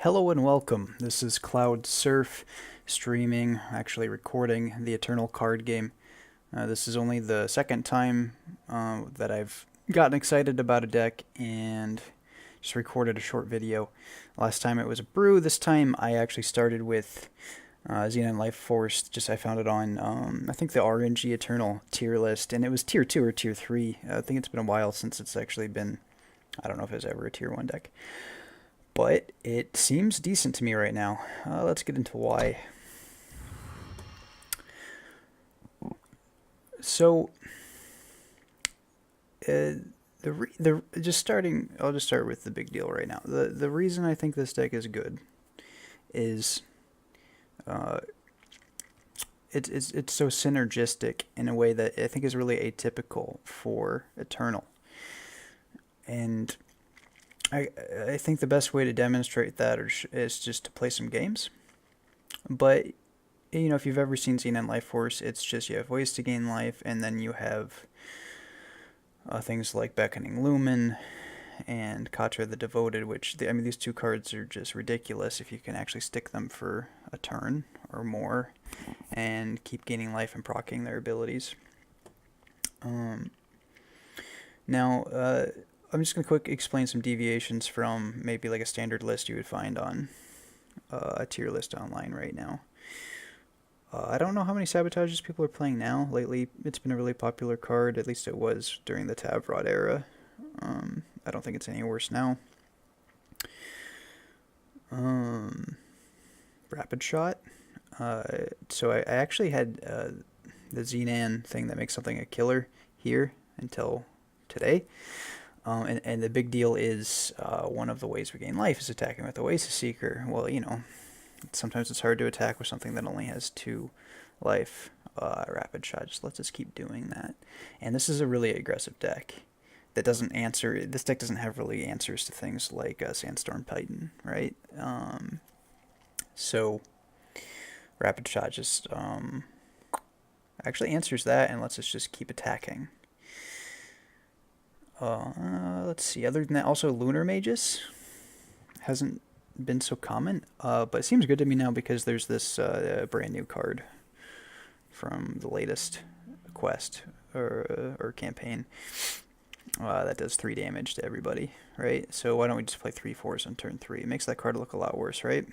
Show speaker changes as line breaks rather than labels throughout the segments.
Hello and welcome. This is Cloud Surf streaming, actually recording the Eternal card game. This is only the second time that I've gotten excited about a deck and just recorded a short video. Last time it was a brew. This time I actually started with Xenan Lifeforce. I found it on I think the RNG Eternal tier list, and it was tier 2 or tier 3. I think it's been a while since it's actually been. I don't know if it was ever a tier 1 deck. But it seems decent to me right now. Let's get into why. So, I'll just start with the big deal right now. The reason I think this deck is good is it's so synergistic in a way that I think is really atypical for Eternal. And I think the best way to demonstrate that is just to play some games. But, you know, if you've ever seen Xenan Lifeforce, it's just you have ways to gain life, and then you have things like Beckoning Lumen and Katra the Devoted, these two cards are just ridiculous if you can actually stick them for a turn or more and keep gaining life and proccing their abilities. Now, I'm just going to quick explain some deviations from maybe like a standard list you would find on a tier list online right now. I don't know how many Sabotages people are playing now. Lately, it's been a really popular card. At least it was during the Tavrod era. I don't think it's any worse now. Rapid Shot. So I actually had the Xenan thing that makes something a killer here until today. And the big deal is one of the ways we gain life is attacking with Oasis Seeker. Well, you know, sometimes it's hard to attack with something that only has 2 life. Rapid Shot just lets us keep doing that. And this is a really aggressive deck that doesn't answer. This deck doesn't have really answers to things like Sandstorm Titan, right? So Rapid Shot just actually answers that and lets us just keep attacking. Let's see. Other than that, also Lunar Magus hasn't been so common, but it seems good to me now because there's this brand new card from the latest quest or campaign that does 3 damage to everybody, right? So why don't we just play 3/4s on turn 3? It makes that card look a lot worse, right?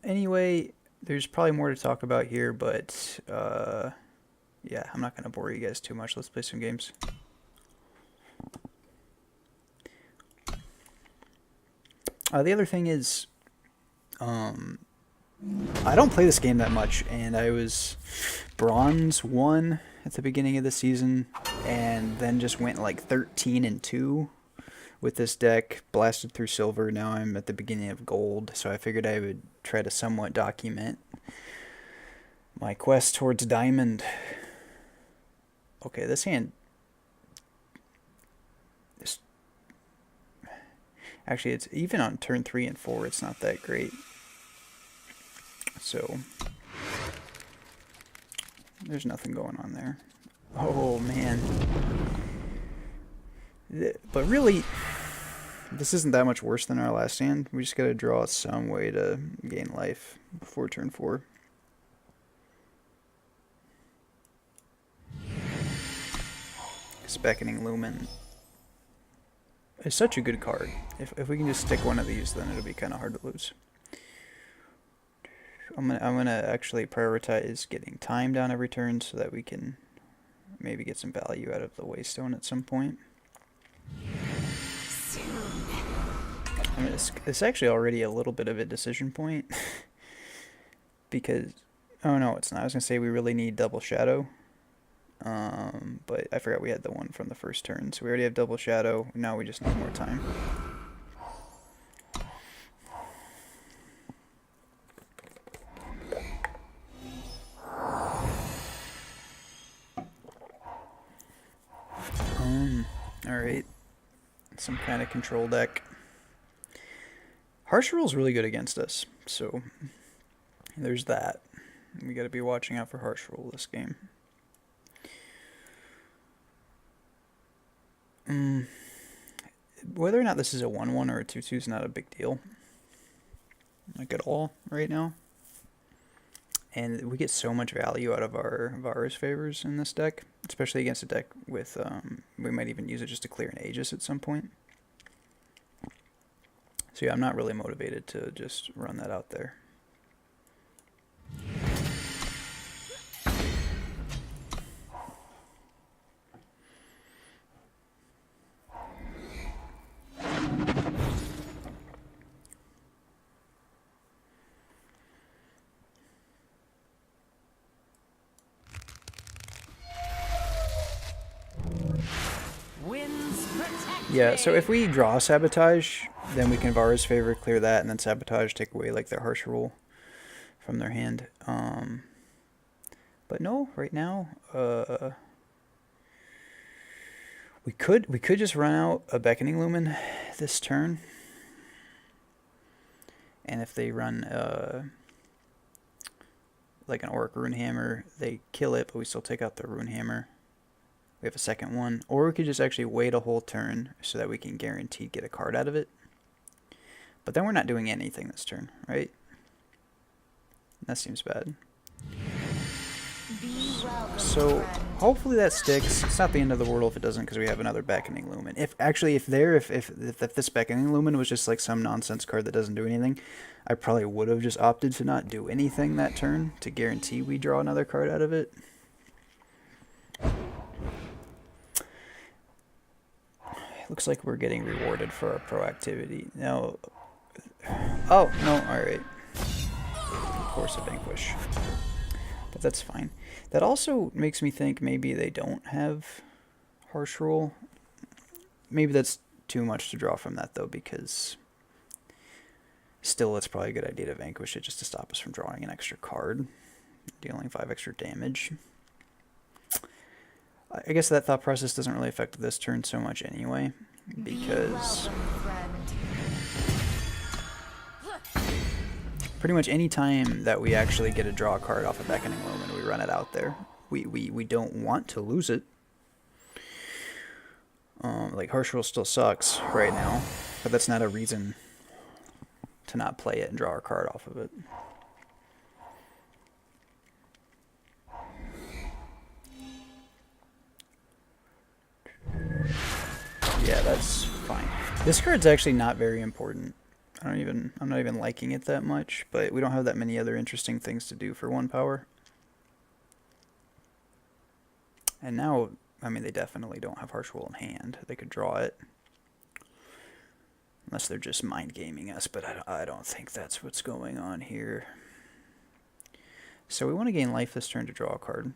Anyway, there's probably more to talk about here, but yeah, I'm not going to bore you guys too much. Let's play some games. The other thing is, I don't play this game that much, and I was Bronze 1 at the beginning of the season, and then just went like 13-2 with this deck, blasted through Silver. Now I'm at the beginning of Gold, so I figured I would try to somewhat document my quest towards Diamond. Okay, this hand. Actually, it's even on turn 3 and 4. It's not that great. So there's nothing going on there. Oh man. But really, this isn't that much worse than our last hand. We just gotta draw some way to gain life before turn 4. Beckoning Lumen is such a good card. If we can just stick one of these, then it'll be kind of hard to lose. I'm gonna actually prioritize getting time down every turn so that we can maybe get some value out of the Waystone at some point. I mean, it's actually already a little bit of a decision point because oh no, it's not. I was gonna say we really need Double Shadow. But I forgot we had the one from the first turn, so we already have Double Shadow. Now we just need more time. Alright. Some kind of control deck. Harsh Rule's really good against us, so there's that. We gotta be watching out for Harsh Rule this game. whether or not this is a 1/1 or a 2/2 is not a big deal. Like at all right now. And we get so much value out of our Vara's favors in this deck, especially against a deck with, we might even use it just to clear an Aegis at some point. So yeah, I'm not really motivated to just run that out there. Yeah, so if we draw Sabotage, then we can Vara's favor, clear that, and then Sabotage, take away like their harsh rule from their hand. But no, right now, we could just run out a Beckoning Lumen this turn, and if they run like an Auric Runehammer, they kill it, but we still take out the Runehammer. We have a second one. Or we could just actually wait a whole turn so that we can guaranteed get a card out of it. But then we're not doing anything this turn, right? That seems bad. So hopefully that sticks. It's not the end of the world if it doesn't, because we have another Beckoning Lumen. If this Beckoning Lumen was just like some nonsense card that doesn't do anything, I probably would have just opted to not do anything that turn to guarantee we draw another card out of it. Looks like we're getting rewarded for our proactivity. No. Oh, no, alright. Force a Vanquish. But that's fine. That also makes me think maybe they don't have Harsh Rule. Maybe that's too much to draw from that, though, because still it's probably a good idea to Vanquish it just to stop us from drawing an extra card, dealing 5 extra damage. I guess that thought process doesn't really affect this turn so much anyway, because pretty much any time that we actually get a draw card off of Beckoning Lumen, we run it out there. We don't want to lose it. Like, Harsh Rule still sucks right now, but that's not a reason to not play it and draw our card off of it. Yeah, that's fine. This card's actually not very important. I'm not even liking it that much, but we don't have that many other interesting things to do for 1 power. And now, I mean, they definitely don't have Harsh Rule in hand. They could draw it. Unless they're just mind gaming us, but I don't think that's what's going on here. So we want to gain life this turn to draw a card.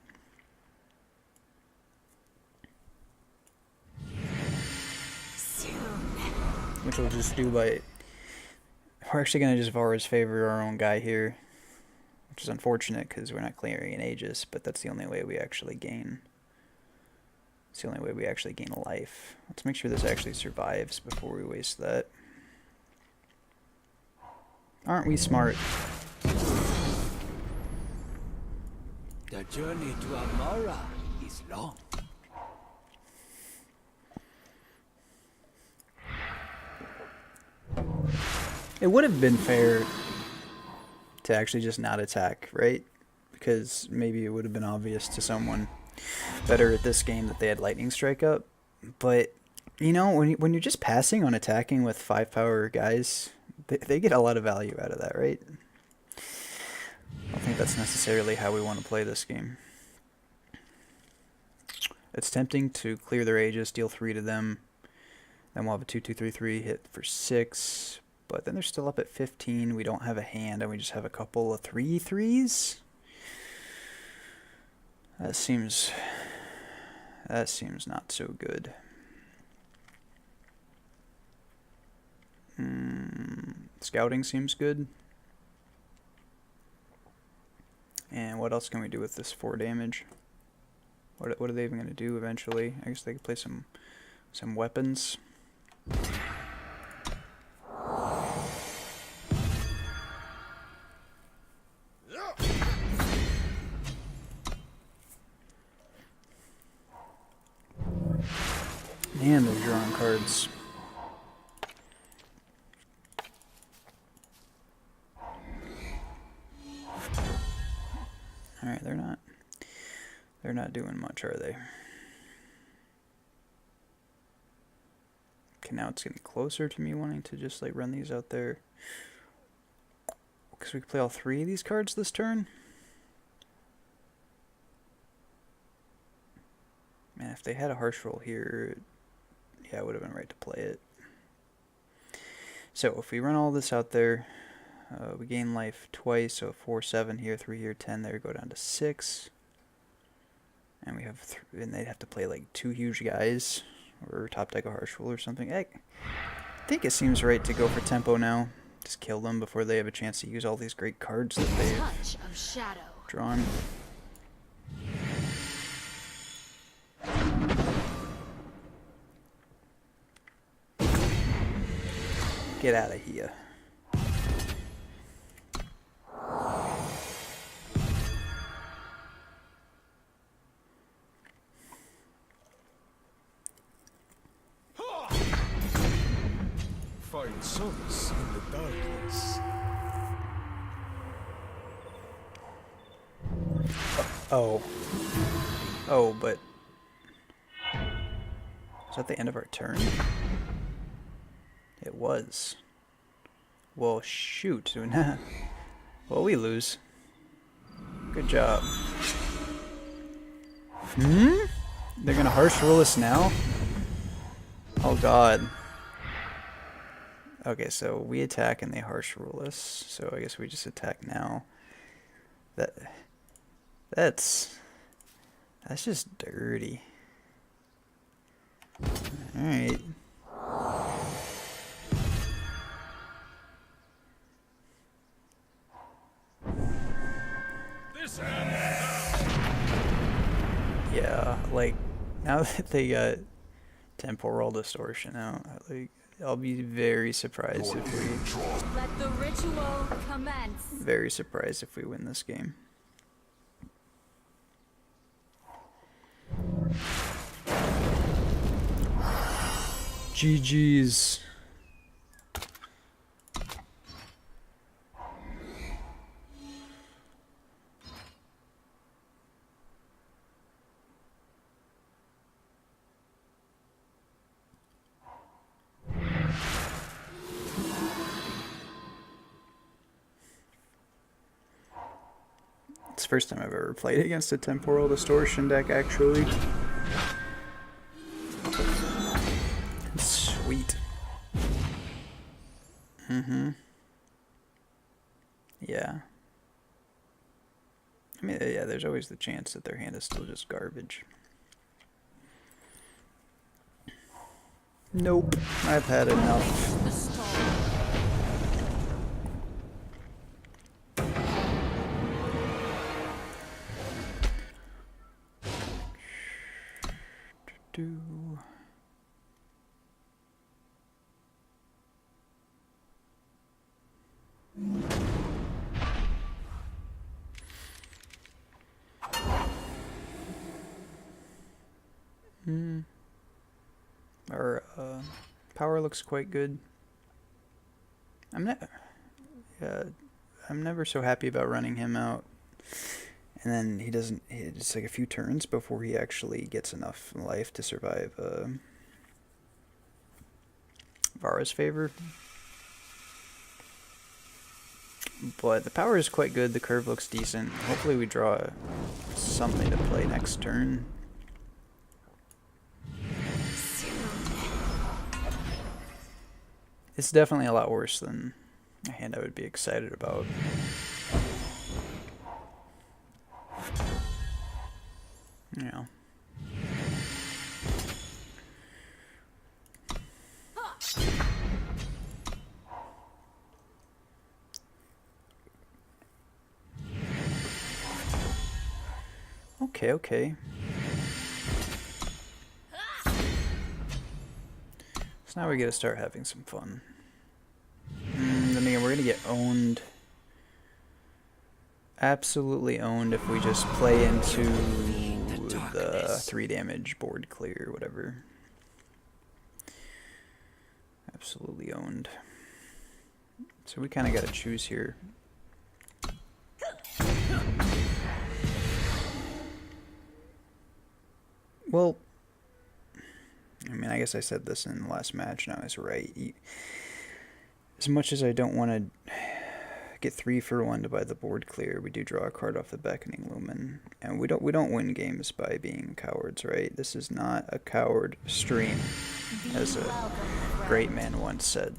Which we'll just do by... We're actually going to just Vara's favor our own guy here. Which is unfortunate because we're not clearing an Aegis, but that's the only way we actually gain... It's the only way we actually gain a life. Let's make sure this actually survives before we waste that. Aren't we smart?
The journey to Amara is long.
It would have been fair to actually just not attack, right? Because maybe it would have been obvious to someone better at this game that they had Lightning Strike up. But, you know, when you're just passing on attacking with 5 power guys, they get a lot of value out of that, right? I don't think that's necessarily how we want to play this game. It's tempting to clear their Aegis, deal 3 to them. Then we'll have a 2-2-3-3 hit for 6. But then they're still up at 15. We don't have a hand, and we just have a couple of 3/3s. That seems not so good. Scouting seems good. And what else can we do with this 4 damage? What are they even going to do eventually? I guess they could play some weapons. Man, they're drawing cards. Alright, they're not doing much, are they? Okay, now it's getting closer to me wanting to just like run these out there. Because we can play all 3 of these cards this turn. Man, if they had a harsh roll here, yeah, it would have been right to play it. So if we run all this out there, we gain life twice, so 4, 7 here, 3 here, 10 there, go down to 6. And we have, and they'd have to play like 2 huge guys, or top deck a harsh roll or something. I think it seems right to go for tempo now. Just kill them before they have a chance to use all these great cards that they've drawn. Get out of here.
Find solace in the darkness.
Oh. Oh, but... is that the end of our turn? It was. Well, shoot. Well, we lose. Good job. They're gonna harsh roll us now? Oh god. Okay, so we attack and they harsh roll us. So I guess we just attack now. That's just dirty. Alright. Yeah, like, now that they got Temporal Distortion out, like, I'll be very surprised if we...
Let the ritual commence.
Very surprised if we win this game. GG's. It's the first time I've ever played against a Temporal Distortion deck, actually. Sweet. Yeah. I mean, yeah, there's always the chance that their hand is still just garbage. Nope. I've had enough. Our power looks quite good. I'm never so happy about running him out, and then he doesn't. It's like a few turns before he actually gets enough life to survive Vara's favor. But the power is quite good. The curve looks decent. Hopefully we draw something to play next turn. It's definitely a lot worse than a hand I would be excited about. Yeah. Okay. So now we get to start having some fun. Then again, we're going to get owned. Absolutely owned if we just play into the 3 damage board clear or whatever. Absolutely owned. So we kind of got to choose here. Well, I mean, I guess I said this in the last match, and I was right. As much as I don't want to get 3 for 1 to buy the board clear, we do draw a card off the Beckoning Lumen, and we don't win games by being cowards, right? This is not a coward stream, as a great man once said.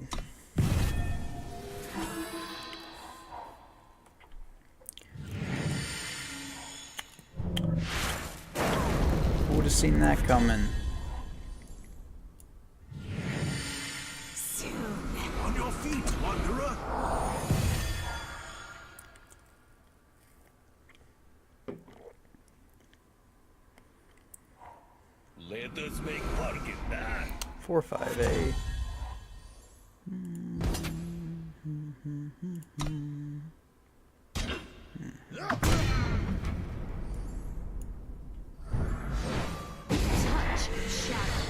Who would have seen that coming?
On your feet, wanderer!
Let us make bargain now.
4-5-A.
Touch shadow.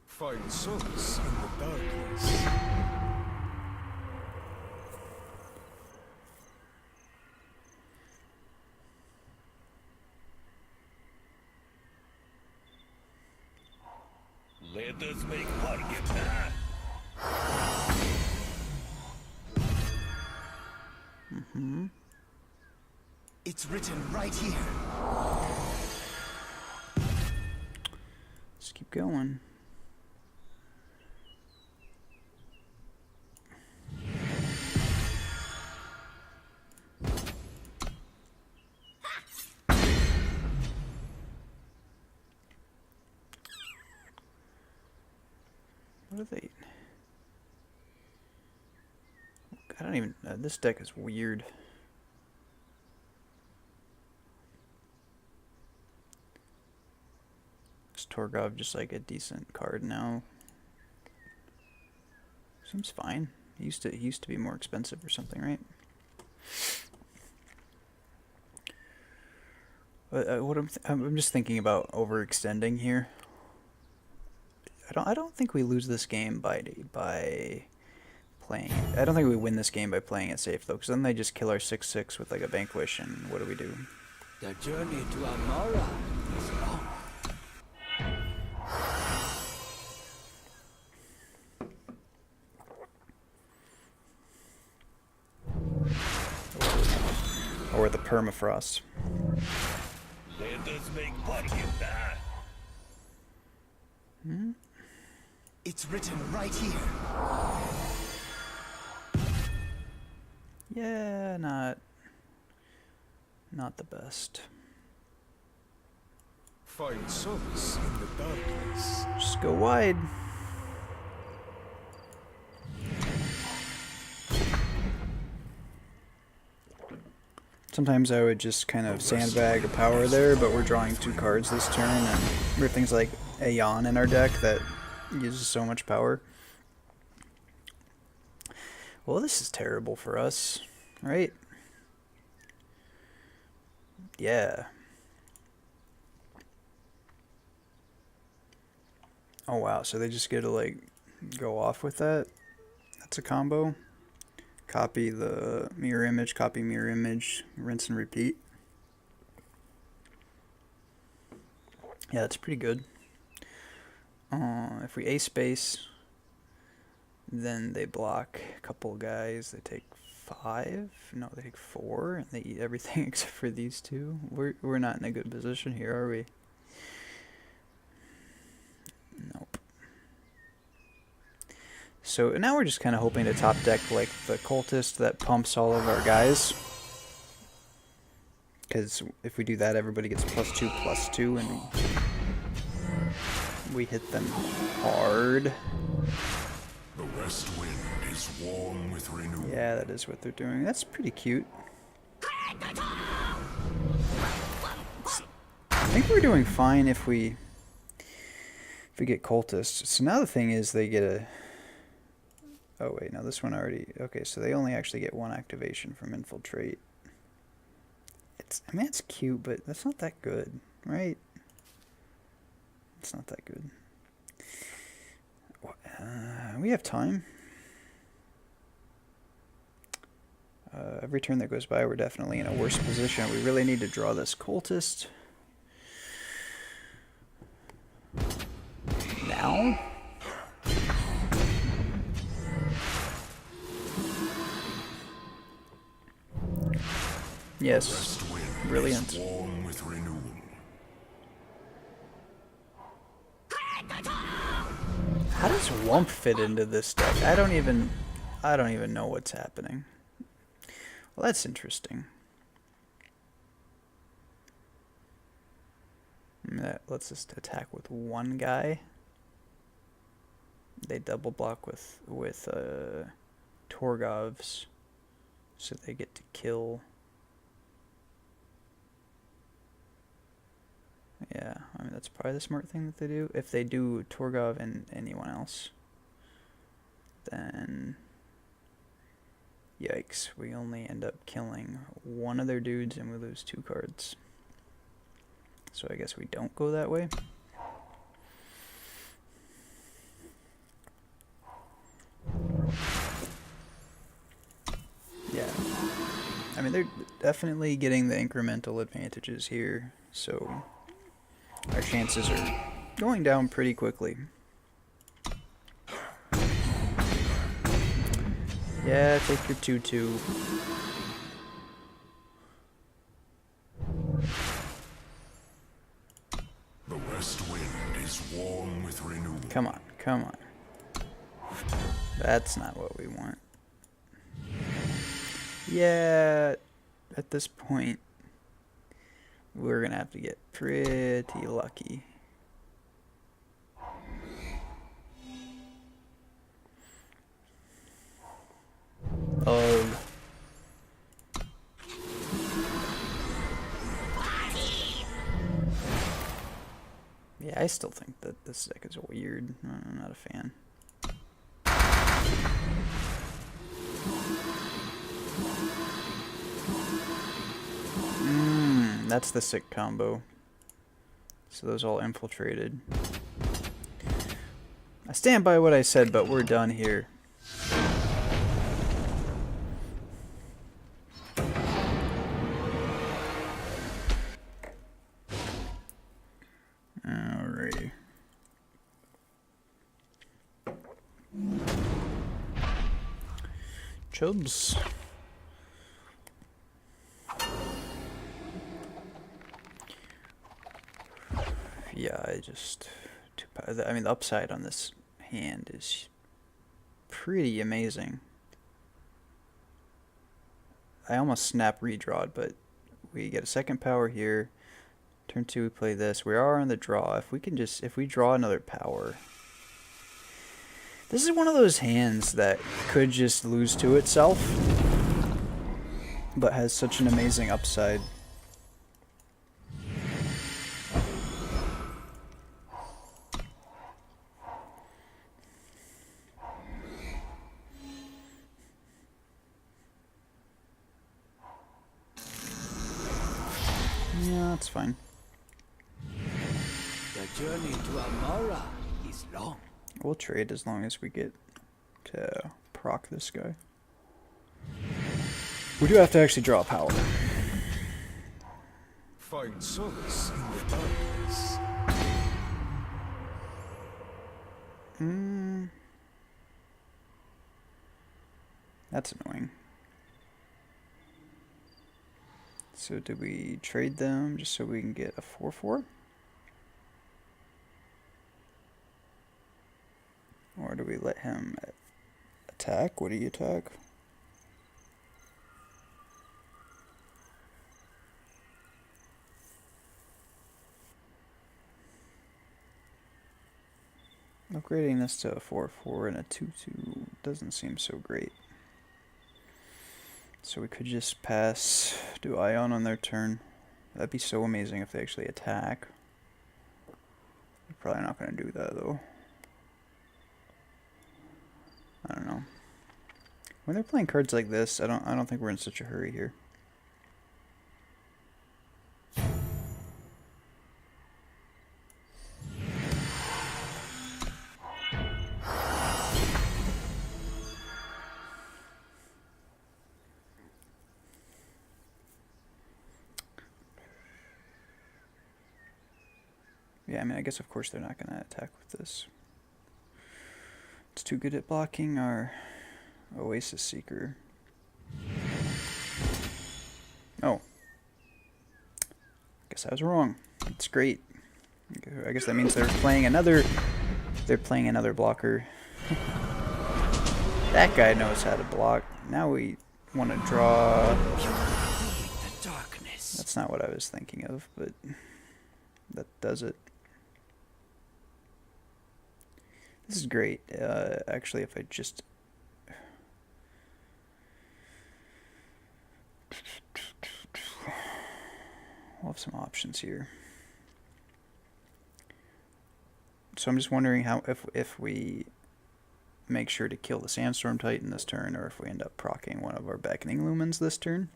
Find solace in the darkness.
Let us make bargain now.
It's written right here.
Let's keep going. What are they? I don't even. This deck is weird. Is Torgov just like a decent card now? Seems fine. He used to be more expensive or something, right? What I'm just thinking about overextending here. I don't think we lose this game by playing. I don't think we win this game by playing it safe though, because then they just kill our 6/6 with like a Vanquish, and what do we do?
The journey to Amara is long.
Or the permafrost.
Let us make bargain now.
It's written right here.
Yeah, not the best.
Find solace in the darkness.
Just go wide. Sometimes I would just kind of sandbag a power there, but we're drawing 2 cards this turn, and we have things like Ayan in our deck that uses so much power. Well, this is terrible for us, right? Yeah. Oh wow, so they just get to like go off with that? That's a combo. Copy the mirror image, copy mirror image, rinse and repeat. Yeah, that's pretty good. If we ace space, then they block a couple guys. They take 5. No, they take 4, and they eat everything except for these 2. We're not in a good position here, are we? Nope. So now we're just kind of hoping to top deck like the cultist that pumps all of our guys. Because if we do that, everybody gets +2/+2, and we hit them hard.
The west wind is warm with renewal.
Yeah, that is what they're doing. That's pretty cute. I think we're doing fine if we get cultists. So now the thing is they get a... Oh wait, no, this one already... Okay, so they only actually get 1 activation from Infiltrate. I mean, it's cute, but that's not that good, right? It's not that good. We have time. every turn that goes by, we're definitely in a worse position. We really need to draw this cultist. Now? Yes. Brilliant.
Warm with renewal.
How does Wump fit into this deck? I don't even know what's happening. Well, that's interesting. That lets us attack with one guy. They double block with Torgovs, so they get to kill. Yeah, I mean that's probably the smart thing that they do. If they do Torgov and anyone else, then yikes, we only end up killing one of their dudes and we lose 2 cards. So I guess we don't go that way. Yeah. I mean, they're definitely getting the incremental advantages here, so our chances are going down pretty quickly. Yeah, take your 2/2.
The west wind is warm with renewal.
Come on, come on. That's not what we want. Yeah, at this point, we're gonna have to get pretty lucky. Oh. Yeah, I still think that this deck is weird. I'm not a fan. That's the sick combo. So those all infiltrated. I stand by what I said, but we're done here. Alrighty. Chubs. Yeah, I mean, the upside on this hand is pretty amazing. I almost snap redrawed, but we get a second power here. Turn 2, we play this. We are on the draw. If we draw another power. This is one of those hands that could just lose to itself, but has such an amazing upside. Yeah, that's fine.
The journey to Amara is long.
We'll trade as long as we get to proc this guy. We do have to actually draw a power.
Find solace in the darkness.
That's annoying. So do we trade them just so we can get a 4/4? Or do we let him attack? What do you attack? Upgrading this to a 4/4 and a 2/2 doesn't seem so great. So we could just pass, do Ayan on their turn. That'd be so amazing if they actually attack. They're probably not going to do that though. I don't know. When they're playing cards like this, I don't think we're in such a hurry here. Yeah, I mean, I guess of course they're not going to attack with this. It's too good at blocking our Oasis Seeker. Oh. Guess I was wrong. It's great. I guess that means they're playing another blocker. That guy knows how to block. Now we want to draw. That's not what I was thinking of, but that does it. This is great. Actually, if I just... We'll have some options here. So I'm just wondering how if we make sure to kill the Sandstorm Titan this turn, or if we end up proccing one of our Beckoning Lumens this turn.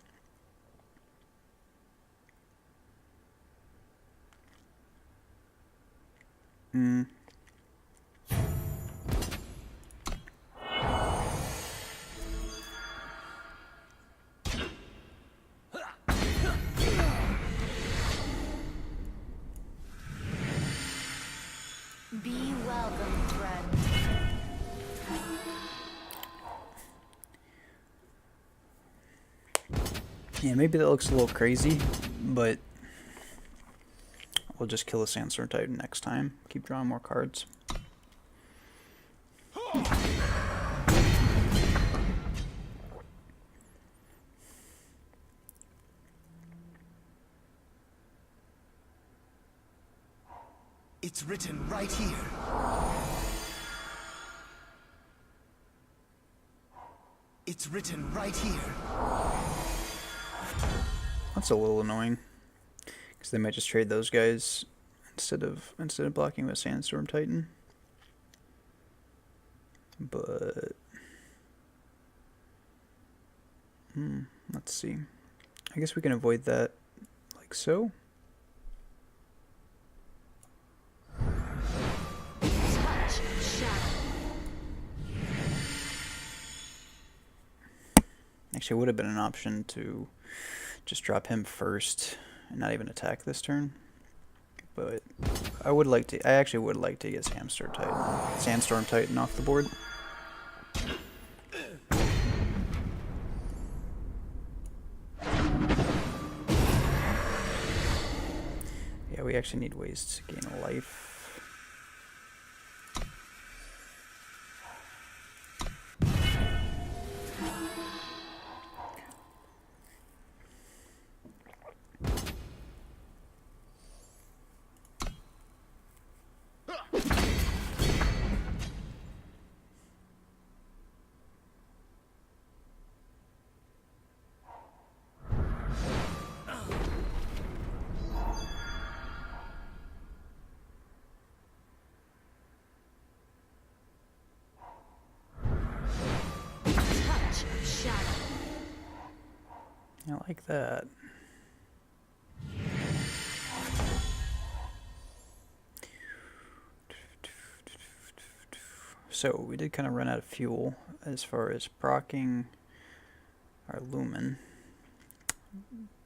Be welcome, friend.
Yeah, maybe that looks a little crazy, but we'll just kill the Sandstorm Titan next time. Keep drawing more cards.
It's written right here. It's written right here.
That's a little annoying, because they might just trade those guys instead of blocking with Sandstorm Titan. But let's see. I guess we can avoid that like so.
Touch shadow.
Actually, it would have been an option to just drop him first and not even attack this turn. But I actually would like to get Sandstorm Titan off the board. Yeah, we actually need ways to gain a life. I like that. So we did kind of run out of fuel as far as proccing our Lumen,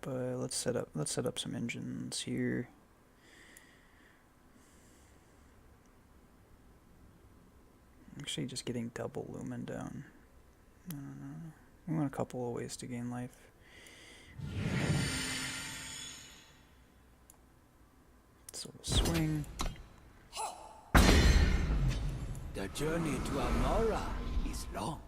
but let's set up some engines here. Actually, just getting double Lumen down. We want a couple of ways to gain life. So we'll swing.
The journey to Amora is long.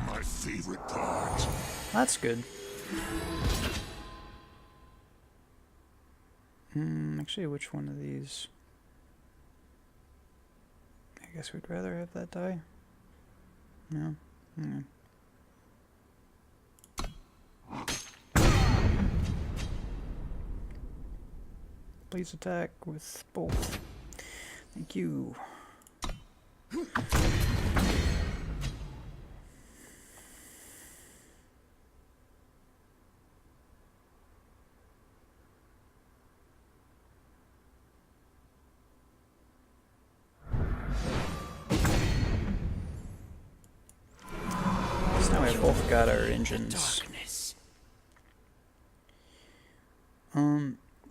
My favorite part.
That's good. Actually, which one of these? I guess we'd rather have that die. No. Please attack with both. Thank you. both got our engines.
Darkness.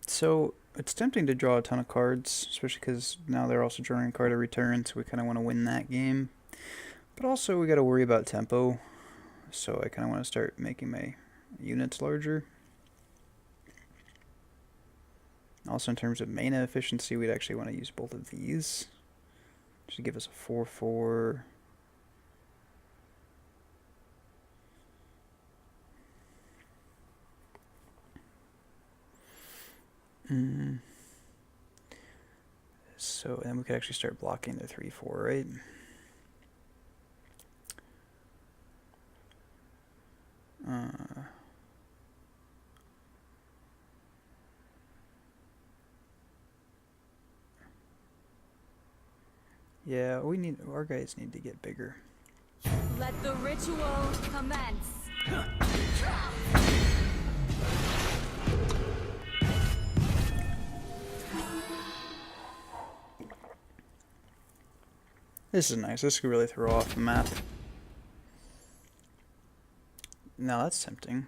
So it's tempting to draw a ton of cards, especially because now they're also drawing a card every turn, so we kind of want to win that game. But also we got to worry about tempo, so I kind of want to start making my units larger. Also in terms of mana efficiency, we'd actually want to use both of these. Should give us a 4/4. So then we could actually start blocking the 3/4, right? Yeah, our guys need to get bigger.
Let the ritual commence.
This is nice. This could really throw off the map. Now that's tempting.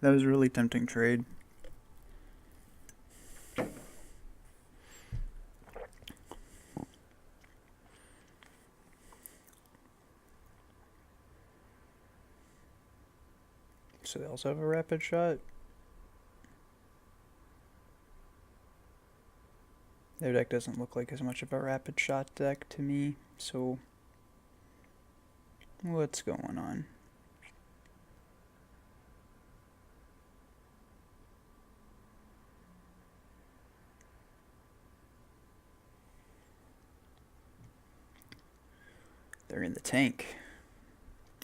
That was a really tempting trade. So they also have a rapid shot. Their deck doesn't look like as much of a rapid shot deck to me, so what's going on? They're in the tank.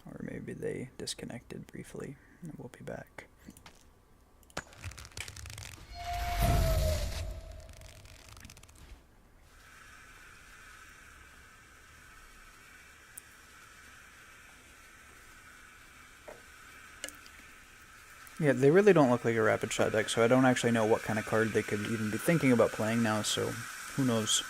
Or maybe they disconnected briefly, and we'll be back. Yeah, they really don't look like a rapid shot deck, so I don't actually know what kind of card they could even be thinking about playing now, so who knows.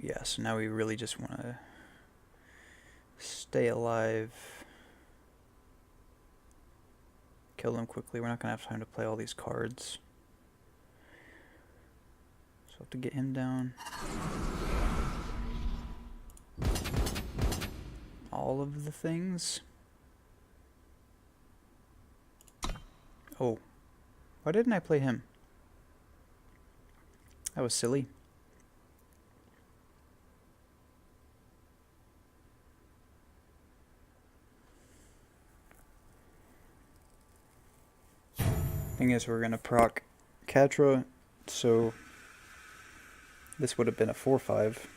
Yeah, so now we really just want to stay alive. Kill them quickly. We're not going to have time to play all these cards. So I have to get him down. All of the things. Oh. Why didn't I play him? That was silly. Thing is, we're gonna proc Katra, so this would have been a 4/5.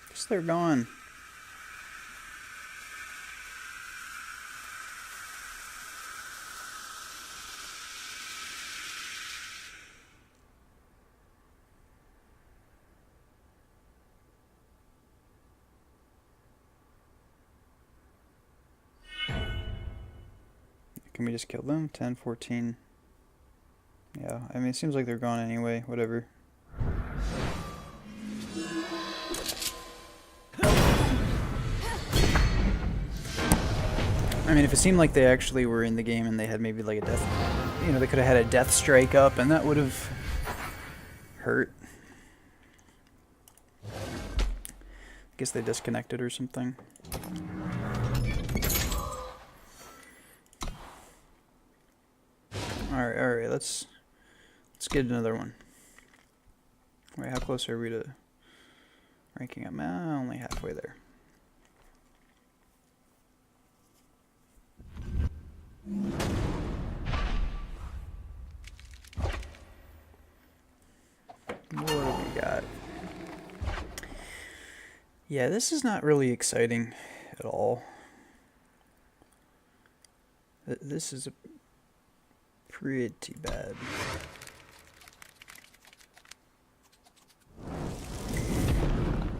Guess they're gone. Can we just kill them? 10, 14. Yeah, I mean, it seems like they're gone anyway. Whatever. I mean, if it seemed like they actually were in the game and they had maybe like a death... You know, they could have had a death strike up and that would have hurt. I guess they disconnected or something. Alright, let's get another one. Wait, how close are we to ranking up? Only halfway there. What do we got? Yeah, this is not really exciting at all. This is a pretty bad.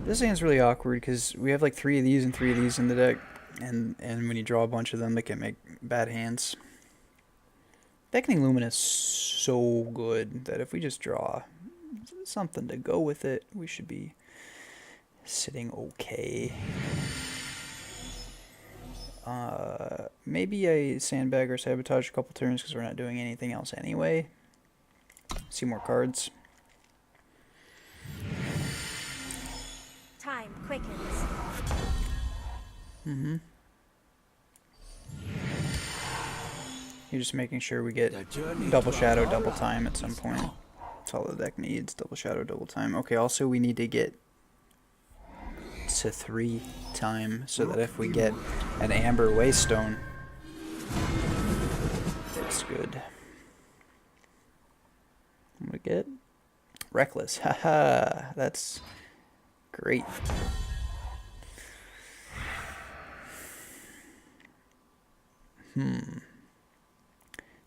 This hand's really awkward because we have like 3 of these and 3 of these in the deck, and when you draw a bunch of them, they can make bad hands. Beckoning Lumen is so good that if we just draw something to go with it, we should be sitting okay. Maybe I sandbag or sabotage a couple turns because we're not doing anything else anyway. See more cards.
Time quickens.
Mm-hmm. You're just making sure we get double shadow, double time at some point. That's all the deck needs, double shadow, double time. Okay, also we need to get to 3 time so that if we get an Amber Waystone, it's good. I'm gonna get Reckless. Haha, that's great.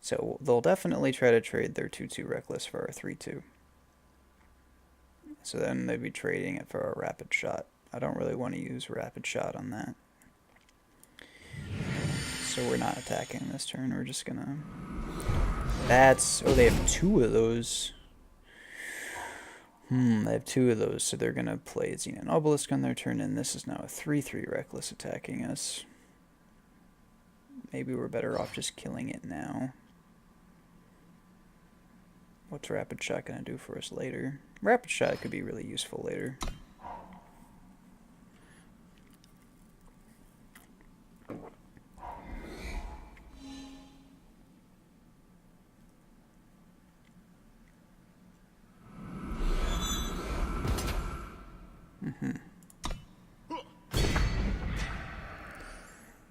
So they'll definitely try to trade their 2/2 Reckless for our 3/2. So then they'd be trading it for a Rapid Shot. I don't really want to use Rapid Shot on that. So we're not attacking this turn. We're just gonna... That's... Oh, they have 2 of those. They have 2 of those, so they're gonna play Xenan Obelisk on their turn, and this is now a 3/3 Reckless attacking us. Maybe we're better off just killing it now. What's Rapid Shot gonna do for us later? Rapid Shot could be really useful later.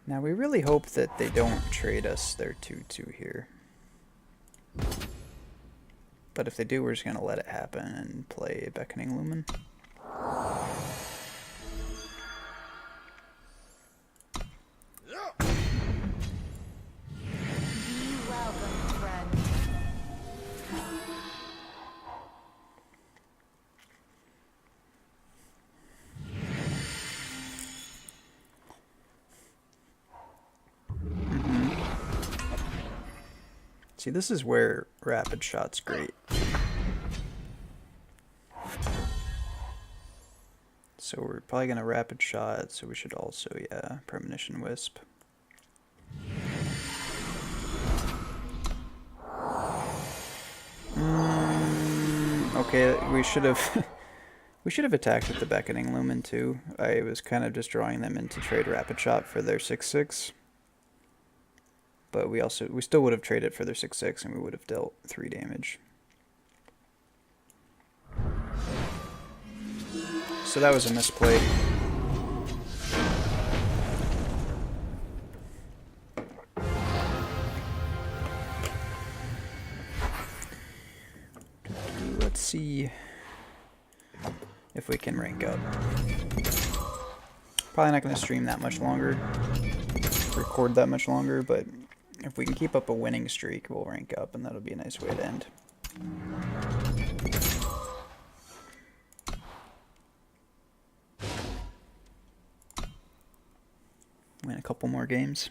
Now we really hope that they don't trade us their 2/2 here. But if they do, we're just going to let it happen and play Beckoning Lumen.
Be welcome, friend.
See, this is where Rapid Shot's great. So we're probably going to Rapid Shot, so we should also, yeah, Premonition Wisp. Okay, we should have we should have attacked with the Beckoning Lumen too. I was kind of just drawing them in to trade Rapid Shot for their 6/6. But we still would have traded for their 6/6 and we would have dealt 3 damage. So that was a misplay. Let's see if we can rank up. Probably not going to stream that much longer, record that much longer, but if we can keep up a winning streak, we'll rank up, and that'll be a nice way to end. Win a couple more games.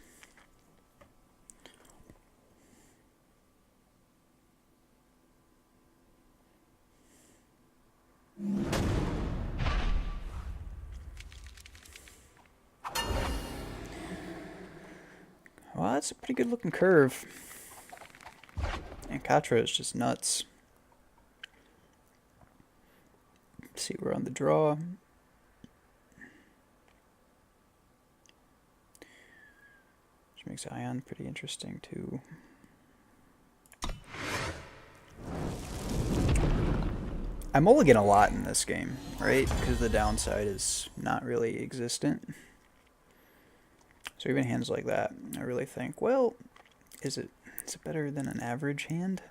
Well, that's a pretty good looking curve. And Katra is just nuts. Let's see, we're on the draw. Which makes Ayan pretty interesting too. I mulligan a lot in this game, right? Because the downside is not really existent. So even hands like that, I really think, well, is it better than an average hand?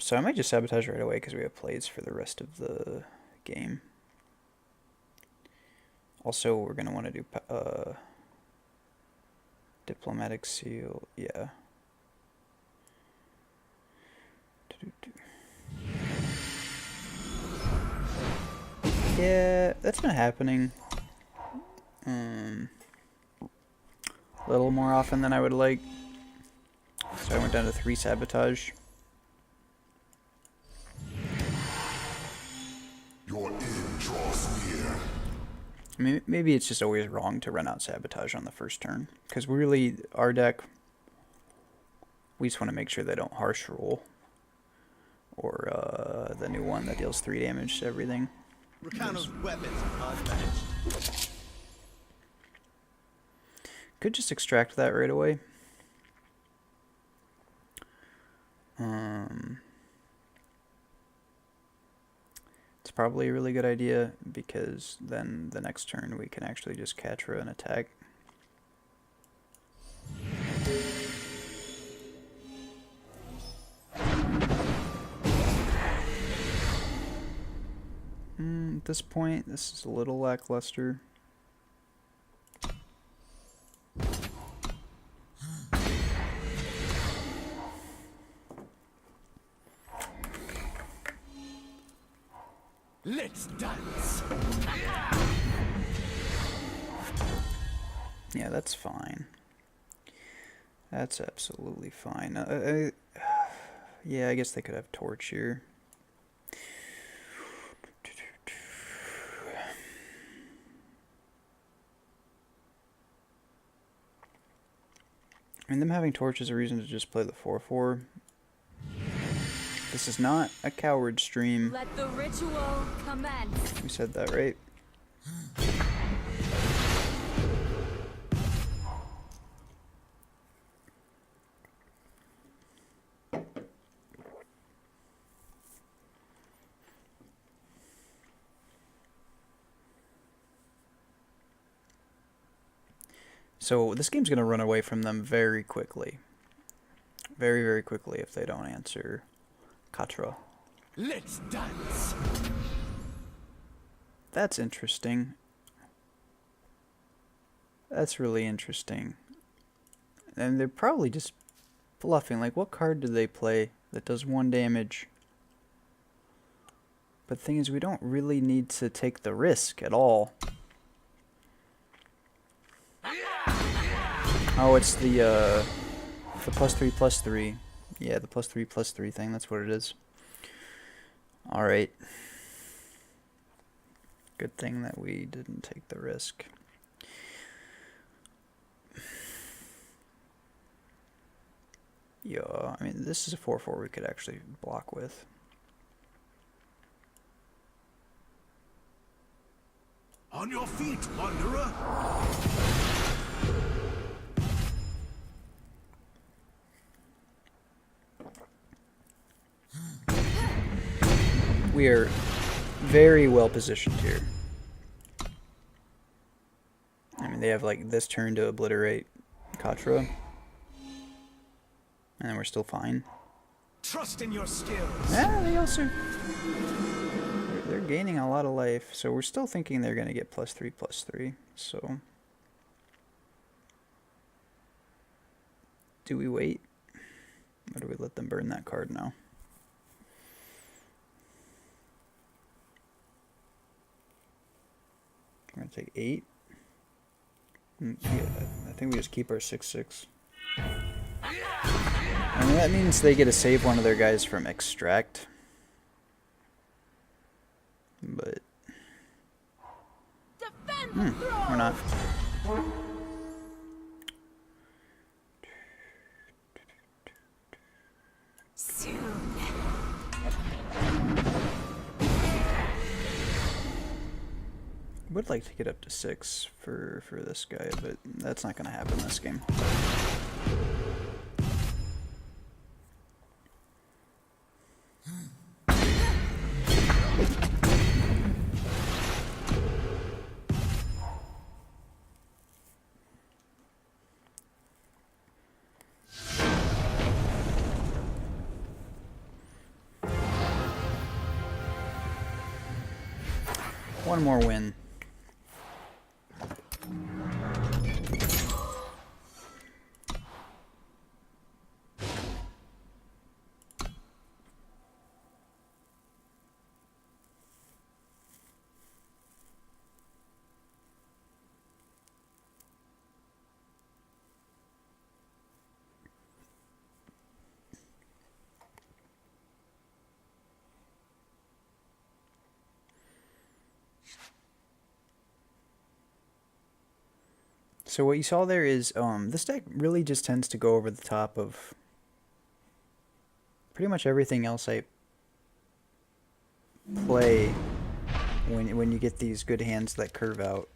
So I might just sabotage right away because we have plays for the rest of the game. Also, we're going to want to do Diplomatic Seal, yeah. Yeah, that's not happening. A little more often than I would like. So I went down to 3 Sabotage.
Your end draws near.
I mean, maybe it's just always wrong to run out Sabotage on the first turn. Because really, our deck, we just want to make sure they don't harsh roll. Or the new one that deals 3 damage to everything.
Rakano's weapons are unmatched.
Could just extract that right away. It's probably a really good idea because then the next turn we can actually just Katra and attack. At this point, this is a little lackluster.
Let's dance.
Yeah, that's fine. That's absolutely fine. Yeah, I guess they could have Torch here. I mean, them having Torch is a reason to just play the 4/4. This is not a coward stream.
Let the ritual commence.
We said that, right? So this game's going to run away from them very quickly. Very, very quickly if they don't answer Katra.
Let's dance.
That's interesting. That's really interesting. And they're probably just bluffing. Like, what card do they play that does 1 damage? But the thing is, we don't really need to take the risk at all. Oh, it's the +3/+3. Yeah, the +3/+3 thing. That's what it is. Alright. Good thing that we didn't take the risk. Yeah, I mean, this is a 4/4 we could actually block with.
On your feet, wanderer.
We are very well positioned here. I mean, they have like this turn to obliterate Katra. And then we're still fine.
Trust in your skills.
Yeah, they also... They're gaining a lot of life, so we're still thinking they're going to get +3/+3, so... Do we wait? Or do we let them burn that card now? We're going to take 8. Yeah, I think we just keep our 6/6. I mean, that means they get to save one of their guys from extract. But... we're not.
Soon.
Would like to get up to 6 for this guy, but that's not going to happen this game. One more win. So what you saw there is this deck really just tends to go over the top of pretty much everything else I play when you get these good hands that curve out.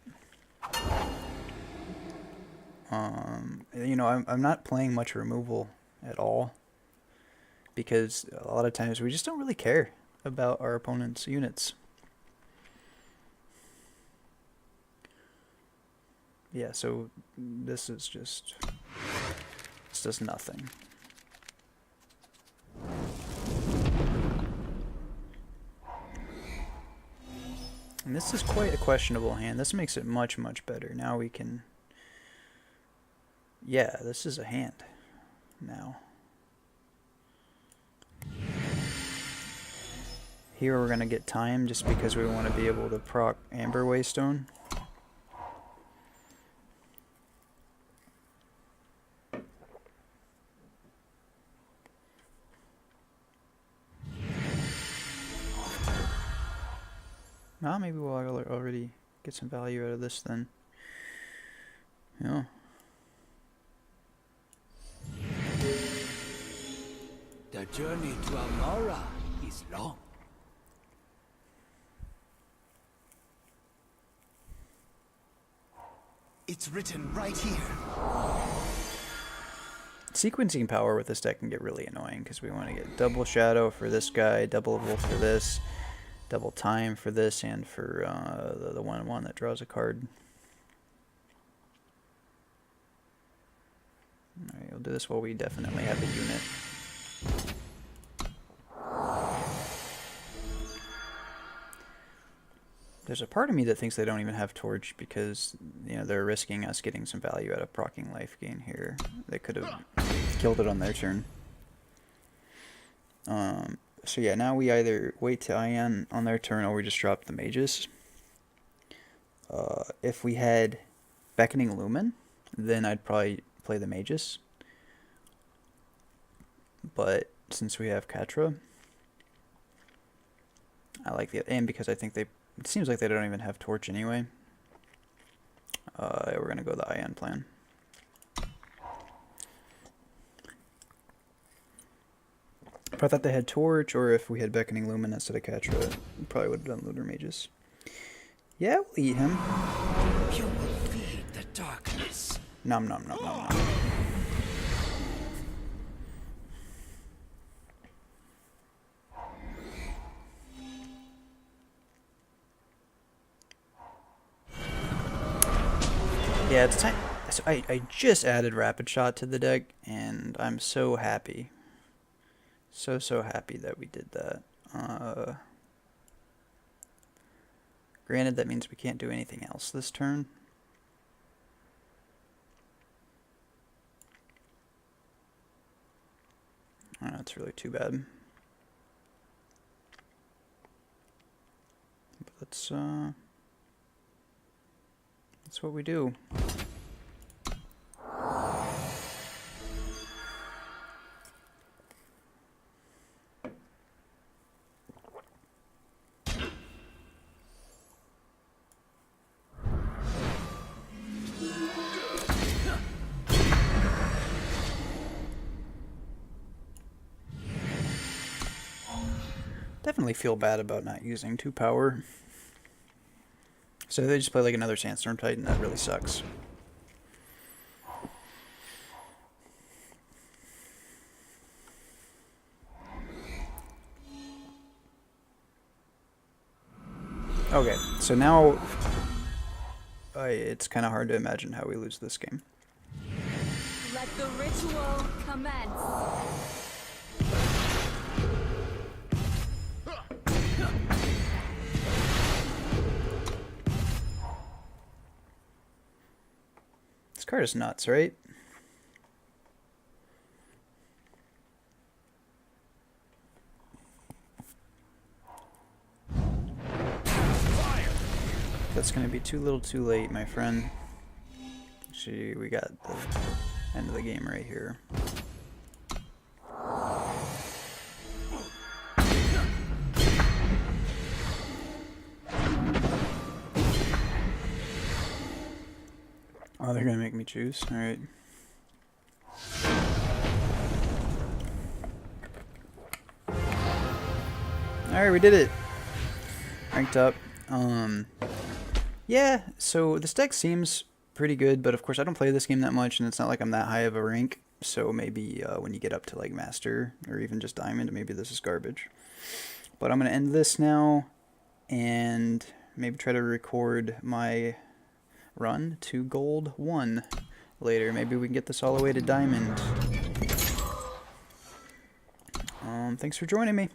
You know, I'm not playing much removal at all because a lot of times we just don't really care about our opponent's units. Yeah, so this does nothing. And this is quite a questionable hand. This makes it much, much better. Now we can... Yeah, this is a hand now. Here we're going to get time just because we want to be able to proc Amber Waystone. Nah, maybe we'll already get some value out of this then. Yeah.
The journey to Amora is long.
It's written right here.
Sequencing power with this deck can get really annoying because we want to get double shadow for this guy, double wolf for this, double time for this, and for the 1/1 that draws a card. Alright, we'll do this while we definitely have a unit. There's a part of me that thinks they don't even have Theurge because, you know, they're risking us getting some value out of proccing life gain here. They could have killed it on their turn. So yeah, now we either wait to Ayan on their turn or we just drop the Magus. If we had Beckoning Lumen, then I'd probably play the Magus. But since we have Katra, I like the... And because I think they... It seems like they don't even have Theurge anyway. We're going to go the Ayan plan. If I thought they had Theurge, or if we had Beckoning Lumen instead of Katra, we probably would have done Lunar Magus. Yeah, we'll eat him.
You will feed the darkness.
Nom nom nom nom nom. Yeah, it's time. So I just added Rapid Shot to the deck, and I'm so happy. So happy that we did that. Granted, that means we can't do anything else this turn. I know, it's really too bad. But that's what we do. Definitely feel bad about not using 2 power. So they just play like another Sandstorm Titan. That really sucks. Okay, so now it's kind of hard to imagine how we lose this game.
Let the ritual commence.
This card is nuts, right? That's going to be too little too late, my friend. Actually, we got the end of the game right here. Oh, they're gonna make me choose. All right. All right, we did it. Ranked up. Yeah. So this deck seems pretty good, but of course I don't play this game that much, and it's not like I'm that high of a rank. So maybe when you get up to like Master or even just Diamond, maybe this is garbage. But I'm gonna end this now, and maybe try to record my run to Gold 1 later. Maybe we can get this all the way to Diamond. Thanks for joining me.